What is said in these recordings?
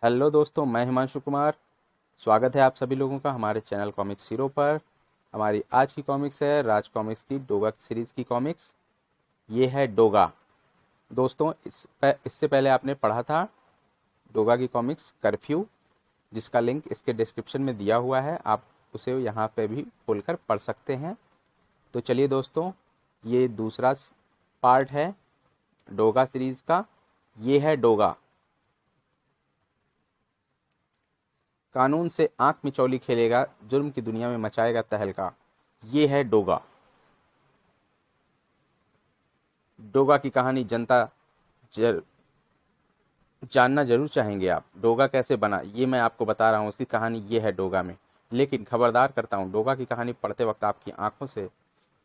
Hello दोस्तों, मैं हिमांशु कुमार। स्वागत है आप सभी लोगों का हमारे चैनल कॉमिक्स हीरो पर। हमारी आज की कॉमिक्स है राज कॉमिक्स की डोगा सीरीज़ की कॉमिक्स। ये है डोगा। दोस्तों, इससे पहले आपने पढ़ा था डोगा की कॉमिक्स कर्फ्यू, जिसका लिंक इसके डिस्क्रिप्शन में दिया हुआ है। आप उसे यहाँ पे भी खोलकर पढ़ सकते हैं। तो चलिए दोस्तों, ये दूसरा पार्ट है डोगा सीरीज़ का। ये है डोगा। कानून से आंख मिचौली खेलेगा, जुर्म की दुनिया में मचाएगा तहलका। ये है डोगा। डोगा की कहानी जनता जर, जानना जरूर चाहेंगे आप। डोगा कैसे बना ये मैं आपको बता रहा हूँ, उसकी कहानी ये है डोगा में। लेकिन खबरदार करता हूँ, डोगा की कहानी पढ़ते वक्त आपकी आंखों से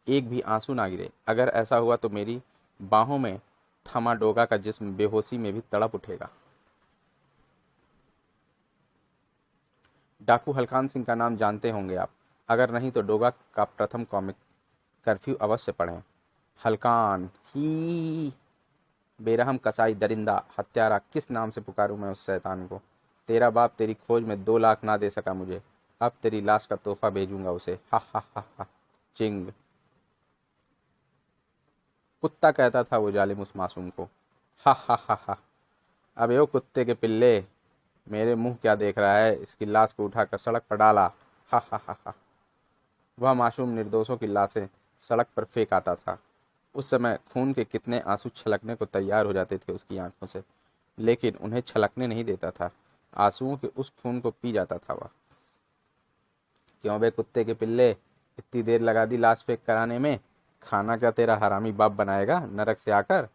एक भी आंसू ना गिरे। अगर ऐसा हुआ तो मेरी बाहों में थमा डोगा का जिस्म बेहोशी में भी तड़प उठेगा। डाकू हलकान सिंह का नाम जानते होंगे आप। अगर नहीं तो डोगा का प्रथम कॉमिक कर्फ्यू अवश्य पढ़ें। हलकान ही बेरहम कसाई दरिंदा हत्यारा, किस नाम से पुकारूं मैं उस शैतान को। तेरा बाप तेरी खोज में 2 लाख ना दे सका मुझे, अब तेरी लाश का तोहफा भेजूंगा उसे। हा हा हा हा। चिंग। कुत्ता कहता था वो जालिम उस मासूम को। हा हा हा हा। अबे ओ कुत्ते के पिल्ले, मेरे मुंह क्या देख रहा है। इसकी लाश को उठाकर सड़क पर डाला। हा हा हा हा। वह मासूम निर्दोषों की लाशें सड़क पर फेंक आता था। उस समय खून के कितने आंसू छलकने को तैयार हो जाते थे उसकी आंखों से, लेकिन उन्हें छलकने नहीं देता था। आंसुओं के उस खून को पी जाता था वह। क्यों बे कुत्ते के पिल्ले, इतनी देर लगा दी लाश फेंक कराने में। खाना क्या तेरा हरामी बाप बनाएगा नरक से आकर।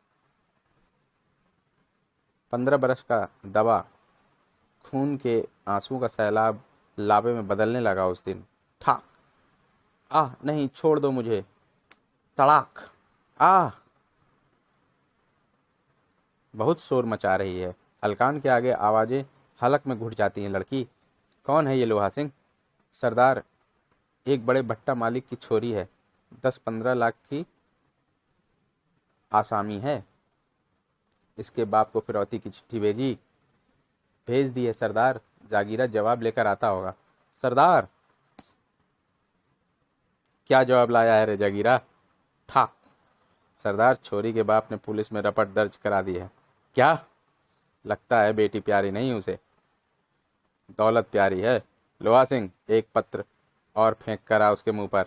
15 बरस का दबा खून के आंसुओं का सैलाब लावे में बदलने लगा उस दिन। ठा। आह नहीं, छोड़ दो मुझे। तड़ाक। आह। बहुत शोर मचा रही है। हलकान के आगे आवाजें हलक में घुट जाती हैं। लड़की कौन है ये लोहा सिंह? सरदार, एक बड़े भट्टा मालिक की छोरी है। 10-15 लाख की आसामी है। इसके बाप को फिरौती की चिट्ठी भेजी। भेज दी है सरदार। जागीरा जवाब लेकर आता होगा। सरदार, क्या जवाब लाया है रे जागीरा? ठा। सरदार, छोरी के बाप ने पुलिस में रपट दर्ज करा दी है। क्या? लगता है बेटी प्यारी नहीं उसे, दौलत प्यारी है। लोहा सिंह, एक पत्र और फेंक कर आ उसके मुंह पर।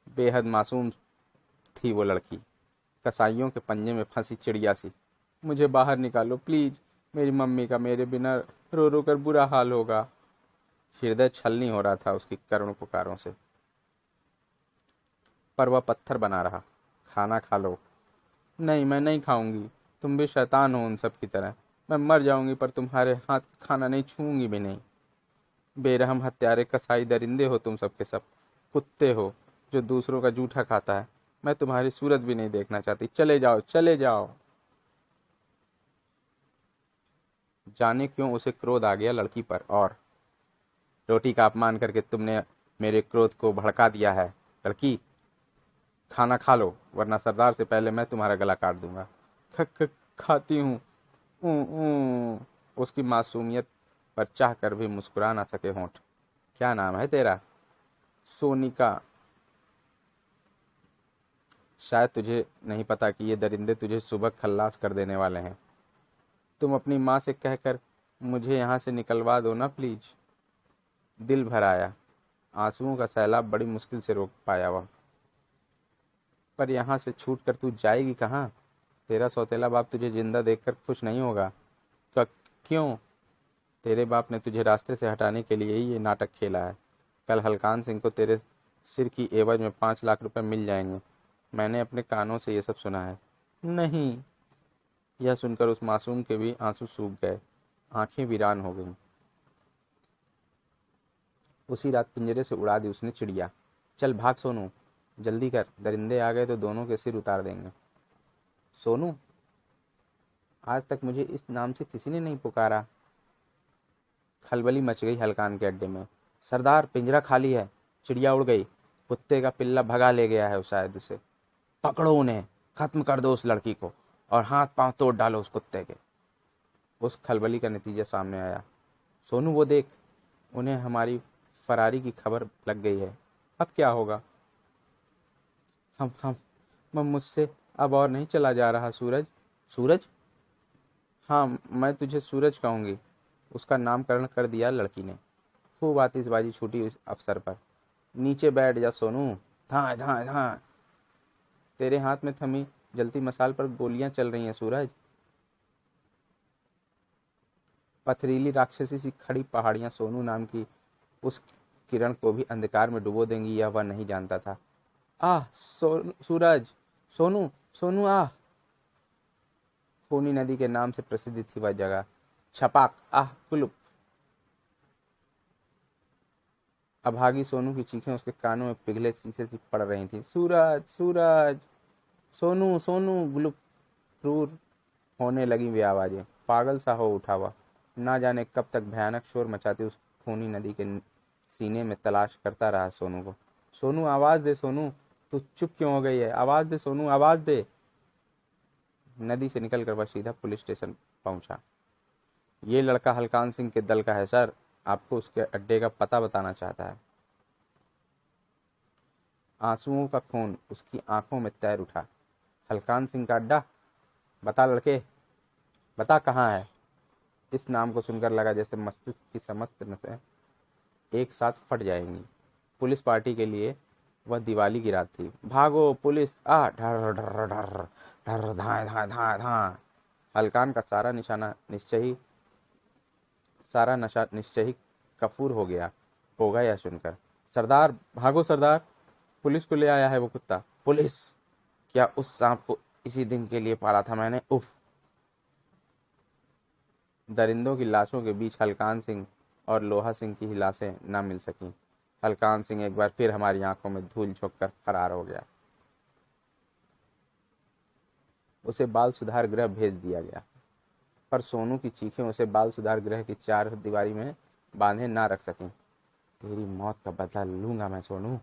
बेहद मासूम थी वो लड़की, कसाईयों के पंजे में फंसी चिड़िया सी। मुझे बाहर निकालो प्लीज, मेरी मम्मी का मेरे बिना रो रो कर बुरा हाल होगा। हृदय छलनी हो रहा था उसकी करुण पुकारों से, पर वह पत्थर बना रहा। खाना खा लो। नहीं, मैं नहीं खाऊंगी। तुम भी शैतान हो उन सब की तरह। मैं मर जाऊंगी पर तुम्हारे हाथ का खाना नहीं छूऊंगी भी नहीं। बेरहम हत्यारे कसाई दरिंदे हो तुम सब के सब। कुत्ते हो जो दूसरों का जूठा खाता है। मैं तुम्हारी सूरत भी नहीं देखना चाहती। चले जाओ, चले जाओ। जाने क्यों उसे क्रोध आ गया लड़की पर, और रोटी का अपमान करके तुमने मेरे क्रोध को भड़का दिया है। लड़की, खाना खा लो, वरना सरदार से पहले मैं तुम्हारा गला काट दूंगा। खाती हूँ। उसकी मासूमियत पर चाह कर भी मुस्कुरा ना सके होंठ। क्या नाम है तेरा? सोनिका। शायद तुझे नहीं पता कि ये दरिंदे तुझे सुबह खल्लास कर देने वाले हैं। तुम अपनी माँ से कहकर मुझे यहाँ से निकलवा दो ना प्लीज। दिल भर आया। आंसुओं का सैलाब बड़ी मुश्किल से रोक पाया वह। पर यहाँ से छूट कर तू जाएगी कहाँ? तेरा सौतेला बाप तुझे जिंदा देखकर खुश नहीं होगा। क- क्यों? तेरे बाप ने तुझे रास्ते से हटाने के लिए ही ये नाटक खेला है। कल हलकान सिंह को तेरे सिर की एवज में 5 लाख रुपए मिल जाएंगे। मैंने अपने कानों से ये सब सुना है। नहीं। यह सुनकर उस मासूम के भी आंसू सूख गए, आंखें वीरान हो गईं। उसी रात पिंजरे से उड़ा दी उसने चिड़िया। चल भाग सोनू, जल्दी कर, दरिंदे आ गए तो दोनों के सिर उतार देंगे। सोनू? आज तक मुझे इस नाम से किसी ने नहीं पुकारा। खलबली मच गई हलकान के अड्डे में। सरदार, पिंजरा खाली है, चिड़िया उड़ गई। कुत्ते का पिल्ला भगा ले गया है शायद उसे। पकड़ो उन्हें, खत्म कर दो उस लड़की को, और हाथ पांव तोड़ डालो उस कुत्ते के। उस खलबली का नतीजा सामने आया। सोनू वो देख, उन्हें हमारी फरारी की खबर लग गई है। अब क्या होगा? हम मुझसे अब और नहीं चला जा रहा सूरज। सूरज? हाँ, मैं तुझे सूरज कहूंगी। उसका नामकरण कर दिया लड़की ने। खूब आतिशबाजी छूटी इस अवसर पर। नीचे बैठ जा सोनू। धाए धाए धाए। तेरे हाथ में थमी जलती मसाल पर गोलियां चल रही हैं सूरज। पथरीली राक्षसी सी खड़ी पहाड़ियां सोनू नाम की उस किरण को भी अंधकार में डुबो देंगी, यह वह नहीं जानता था। आह सूरज! सोनू! सोनू आह! खूनी नदी के नाम से प्रसिद्ध थी वह जगह। छपाक आह कुलुप। अभागी सोनू की चीखें उसके कानों में पिघले शीशे सी पड़ रही थीं। सूरज! सूरज! सोनू! सोनू! गुलुप। क्रूर होने लगी वे आवाजें। पागल सा हो उठा वह। ना जाने कब तक भयानक शोर मचाती उस खूनी नदी के सीने में तलाश करता रहा सोनू को। सोनू आवाज दे सोनू! तू चुप क्यों हो गई है? आवाज दे सोनू, आवाज दे! नदी से निकलकर वह सीधा पुलिस स्टेशन पहुंचा। ये लड़का हलकान सिंह के दल का है सर, आपको उसके अड्डे का पता बताना चाहता है। आंसुओं का खून उसकी आंखों में तैर उठा। हलकान सिंह का अड्डा? बता लड़के, बता कहाँ है। इस नाम को सुनकर लगा जैसे मस्तिष्क की समस्त नसें एक साथ फट जाएंगी। पुलिस पार्टी के लिए वह दिवाली की रात थी। भागो पुलिस आ! ढर ढर ढर ढर, धाए धाए धाए धाए। हलकान का सारा नशा निश्चय ही कफूर हो गया होगा यह सुनकर। सरदार भागो सरदार! पुलिस को ले आया है वो कुत्ता। पुलिस? क्या उस सांप को इसी दिन के लिए पाला था मैंने? उफ! दरिंदों की लाशों के बीच हलकान सिंह और लोहा सिंह की ही लाशें न मिल सकीं। हलकान सिंह एक बार फिर हमारी आंखों में धूल झोंक कर फरार हो गया। उसे बाल सुधार गृह भेज दिया गया। पर सोनू की चीखें उसे बाल सुधार गृह की चार दीवारी में बांधे ना रख सकें। तेरी मौत का बदला लूंगा मैं सोनू।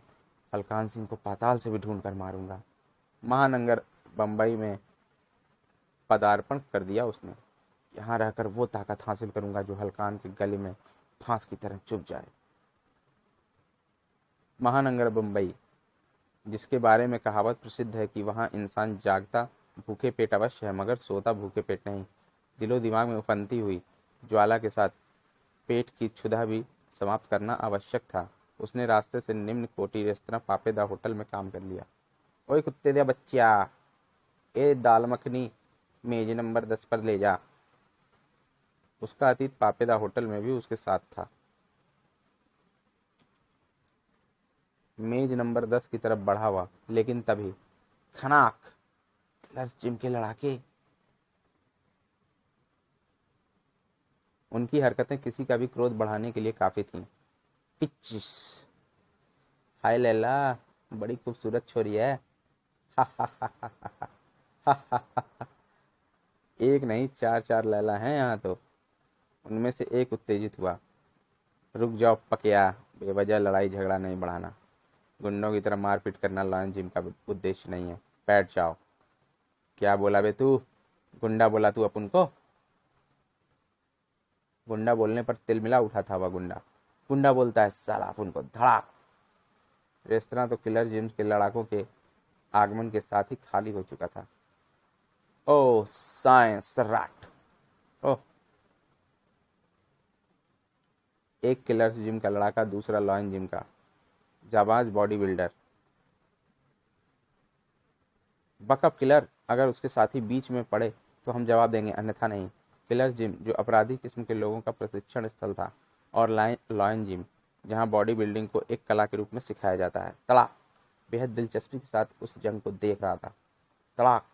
हलकान सिंह को पाताल से भी ढूंढ कर मारूंगा। महानगर बंबई में पदार्पण कर दिया उसने। यहाँ रहकर वो ताकत हासिल करूंगा जो हलकान के गले में फांस की तरह चुभ जाए। महानगर बंबई, जिसके बारे में कहावत प्रसिद्ध है कि वहाँ इंसान जागता भूखे पेट अवश्य है मगर सोता भूखे पेट नहीं। दिलो दिमाग में उफनती हुई ज्वाला के साथ पेट की क्षुधा भी समाप्त करना आवश्यक था। उसने रास्ते से निम्न कोटि रेस्तरां पापेदा होटल में काम कर लिया। ओए कुत्ते दे बच्चा, ए दाल मखनी मेज नंबर 10 पर ले जा। उसका अतीत पापेदा होटल में भी उसके साथ था। मेज नंबर 10 की तरफ बढ़ा हुआ, लेकिन तभी खनाक! किलर्स जिम के लड़ाके! उनकी हरकतें किसी का भी क्रोध बढ़ाने के लिए काफी थीं। पिचिस! हाय लैला, बड़ी खूबसूरत छोरी है। हा हा हा हा हा हा हा हा। एक नहीं चार चार लैला हैं यहाँ तो। उनमें से एक उत्तेजित हुआ। रुक जाओ पकिया, बेवजह लड़ाई झगड़ा नहीं बढ़ाना। गुंडों की तरह मारपीट करना लॉयन जिम का उद्देश्य नहीं है। बैठ जाओ। क्या बोला बे तू? गुंडा बोला तू अपन को? गुंडा बोलने पर तिलमिला उठा था वह गुंडा। गुंडा बोलता है साला अपन को। धड़ाक! रेस्तरां तो किलर जिम्स के लड़ाकों के आगमन के साथ ही खाली हो चुका था। ओह साइंस राट! ओह! एक किलर्स जिम का लड़ाका, दूसरा लॉयन जिम का जाबाज बॉडी बिल्डर। Backup killer! अगर उसके साथी बीच में पड़े तो हम जवाब देंगे, अन्यथा नहीं। किलर जिम, जो अपराधी किस्म के लोगों का प्रशिक्षण स्थल था, और लॉयन जिम, जहां बॉडी बिल्डिंग को एक कला के रूप में सिखाया जाता है। तड़ाक! बेहद दिलचस्पी के साथ उस जंग को देख रहा था। तड़ाक!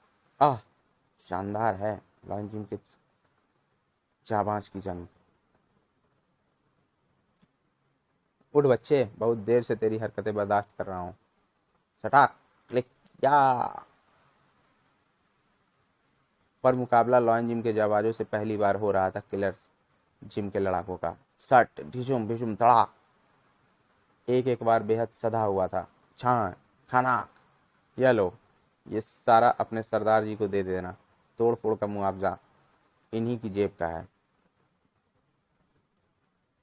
आह! शानदार है लॉयन जिम के जाबाज की जंग। उठ बच्चे, बहुत देर से तेरी हरकतें बर्दाश्त कर रहा हूँ। सटाक! क्लिक! या! पर मुकाबला लॉयन जिम के जाबाजों से पहली बार हो रहा था किलर्स जिम के लड़ाकों का। सट! ढिशुम ढिशुम तड़ाक! एक एक बार बेहद सधा हुआ था। छान! खाना! यह लो, ये सारा अपने सरदार जी को दे देना। तोड़ फोड़ का मुआवजा इन्हीं की जेब का है।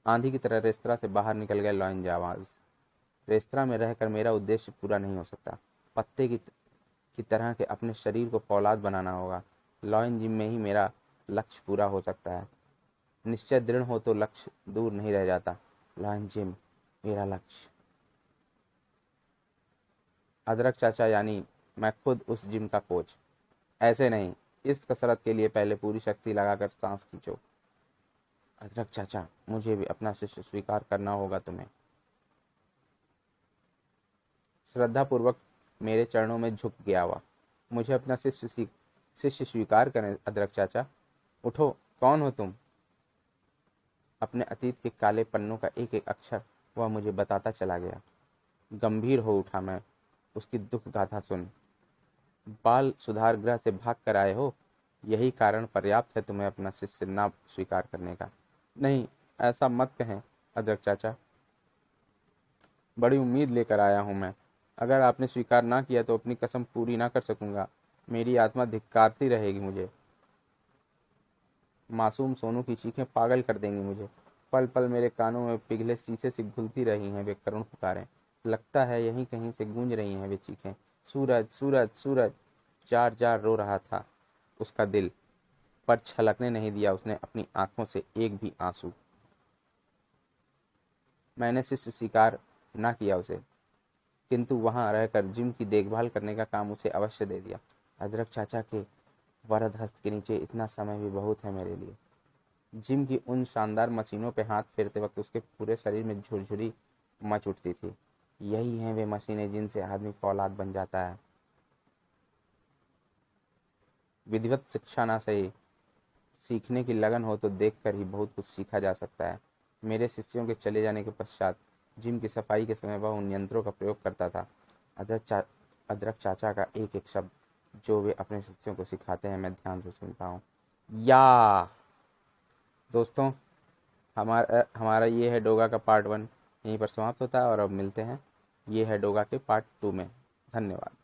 आंधी की तरह रेस्तरां से बाहर निकल गए लॉयन जाबाज। रेस्तरां में रहकर मेरा उद्देश्य पूरा नहीं हो सकता। पत्ते की तरह के अपने शरीर को फौलाद बनाना होगा। लॉयन जिम में ही मेरा लक्ष्य पूरा हो सकता है। निश्चय दृढ़ हो तो लक्ष्य दूर नहीं रह जाता। लॉयन जिम मेरा लक्ष्य। अदरक चाचा यानी मैं खुद उस जिम का कोच। ऐसे नहीं, इस कसरत के लिए पहले पूरी शक्ति लगाकर सांस खींचो। अदरक चाचा, मुझे भी अपना शिष्य स्वीकार करना होगा तुम्हें। श्रद्धापूर्वक मेरे चरणों में झुक गया हुआ। मुझे अपना शिष्य स्वीकार करें अदरक चाचा। उठो, कौन हो तुम? अपने अतीत के काले पन्नों का एक एक अक्षर वह मुझे बताता चला गया। गंभीर हो उठा मैं उसकी दुख गाथा सुन। बाल सुधार गृह से भाग कर आए हो, यही कारण पर्याप्त है तुम्हें अपना शिष्य ना स्वीकार करने का। नहीं, ऐसा मत कहें अदरक चाचा, बड़ी उम्मीद लेकर आया हूं मैं। अगर आपने स्वीकार ना किया तो अपनी कसम पूरी ना कर सकूंगा। मेरी आत्मा धिक्कारती रहेगी मुझे। मासूम सोनू की चीखें पागल कर देंगी मुझे। पल पल मेरे कानों में पिघले शीशे से घुलती रही हैं वे करुण पुकारें। लगता है यहीं कहीं से गूंज रही हैं वे चीखें। सूरज सूरज सूरज। जार जार रो रहा था उसका दिल, पर छलकने नहीं दिया उसने अपनी आंखों से एक भी आंसू। मैंने शिष्य स्वीकार ना किया उसे, किंतु वहां रहकर जिम की देखभाल करने का काम उसे अवश्य दे दिया। अदरक चाचा के वरद हस्त के नीचे इतना समय भी बहुत है मेरे लिए। जिम की उन शानदार मशीनों पे हाथ फेरते वक्त उसके पूरे शरीर में झुरझुरी मच उठती थी। यही हैं वे मशीनें जिनसे आदमी फौलाद बन जाता है। विधिवत शिक्षा ना सही, सीखने की लगन हो तो देख कर ही बहुत कुछ सीखा जा सकता है। मेरे शिष्यों के चले जाने के पश्चात जिम की सफाई के समय वह उन यंत्रों का प्रयोग करता था। अदरक चाचा का एक एक शब्द जो वे अपने शिष्यों को सिखाते हैं मैं ध्यान से सुनता हूँ। या दोस्तों, हमारा हमारा ये है डोगा का पार्ट 1 यहीं पर समाप्त होता है और अब मिलते हैं ये है डोगा के पार्ट 2 में। धन्यवाद।